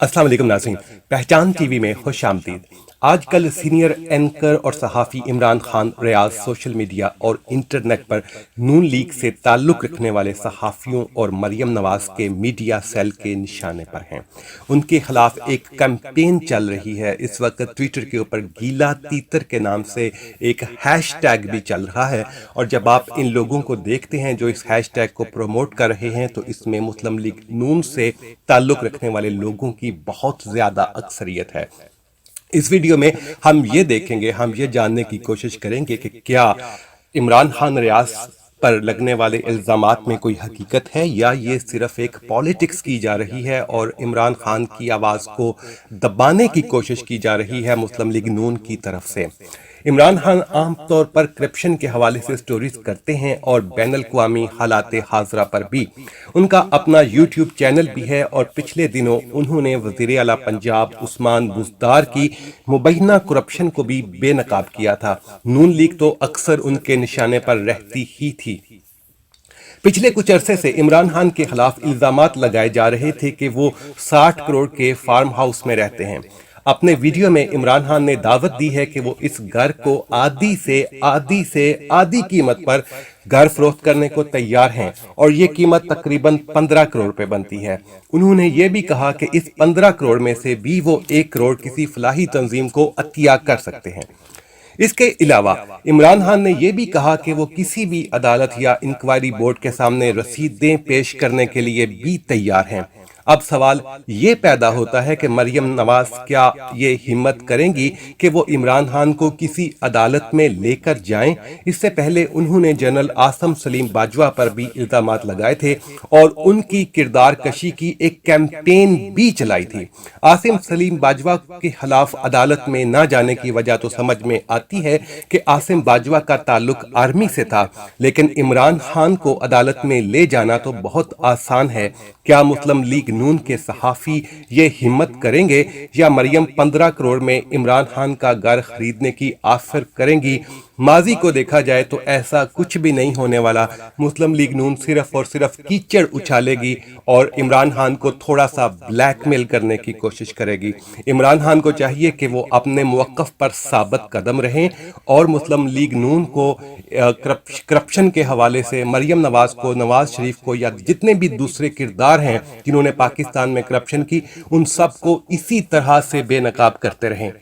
अस्सलाम वालेकुम नाज़रीन, पहचान टीवी में खुश आमदीद। आज कल सीनियर एंकर और सहाफ़ी इमरान खान रियाज सोशल मीडिया और इंटरनेट पर नून लीग से ताल्लुक़ रखने वाले सहाफ़ियों और मरियम नवाज़ के मीडिया सेल के निशाने पर हैं। उनके खिलाफ एक कैंपेन चल रही है। इस वक्त ट्विटर के ऊपर गीला तीतर के नाम से एक हैशटैग भी चल रहा है, और जब आप इन लोगों को देखते हैं जो इस हैशटैग को प्रमोट कर रहे हैं तो इसमें मुस्लिम लीग नून से ताल्लुक़ रखने वाले लोगों की बहुत ज़्यादा अक्सरियत है। इस वीडियो में हम ये देखेंगे, हम ये जानने की कोशिश करेंगे कि क्या इमरान खान रियाज पर लगने वाले इल्ज़ामात में कोई हकीकत है या ये सिर्फ एक पॉलिटिक्स की जा रही है और इमरान खान की आवाज़ को दबाने की कोशिश की जा रही है मुस्लिम लीग नून की तरफ से। इमरान खान आम तौर पर करप्शन के हवाले से स्टोरीज करते हैं और बैन अल-अक़वामी हालात हाज़रा पर भी उनका अपना यूट्यूब चैनल भी है, और पिछले दिनों उन्होंने वज़ीर आला पंजाब उस्मान बुज़दार की मुबैना करप्शन को भी बेनकाब किया था। नून लीग तो अक्सर उनके निशाने पर रहती ही थी। पिछले कुछ अरसे से इमरान खान के खिलाफ इल्ज़ामात लगाए जा रहे थे कि वो 60 करोड़ के फार्म हाउस में रहते हैं। अपने वीडियो में इमरान खान ने दावत दी है कि वो इस घर को आधी से आधी कीमत पर घर फरोख्त करने को तैयार हैं, और ये कीमत तकरीबन 15 करोड़ रुपए बनती है। उन्होंने ये भी कहा कि इस 15 करोड़ में से भी वो 1 करोड़ किसी फलाही तंजीम को अतिया कर सकते हैं। इसके अलावा इमरान खान ने यह भी कहा कि वो किसी भी अदालत या इंक्वायरी बोर्ड के सामने रसीदें पेश करने के लिए भी तैयार हैं। अब सवाल ये पैदा होता है कि मरियम नवाज क्या ये हिम्मत करेंगी कि वो इमरान खान को किसी अदालत में लेकर जाएं? इससे पहले उन्होंने जनरल आसिम सलीम बाजवा पर भी इल्जामात लगाए थे और उनकी किरदार कशी की एक कैंपेन भी चलाई थी। आसिम सलीम बाजवा के खिलाफ अदालत में न जाने की वजह तो समझ में आती है कि आसिम बाजवा का ताल्लुक आर्मी से था, लेकिन इमरान खान को अदालत में ले जाना तो बहुत आसान है। क्या मुस्लिम लीग नून के सहाफ़ी ये हिम्मत करेंगे या मरियम 15 करोड़ में इमरान खान का घर खरीदने की ऑफर करेंगी? माजी को देखा जाए तो ऐसा कुछ भी नहीं होने वाला। मुस्लिम लीग नून सिर्फ और सिर्फ कीचड़ उछालेगी और इमरान खान को थोड़ा सा ब्लैकमेल करने की कोशिश करेगी। इमरान खान को चाहिए कि वो अपने मौक़िफ़ पर साबित कदम रहें और मुस्लिम लीग नून को करप्शन के हवाले से मरियम नवाज को, नवाज शरीफ को या जितने भी दूसरे किरदार हैं जिन्होंने पाकिस्तान में करप्शन की, उन सब को इसी तरह से बेनकाब करते रहें।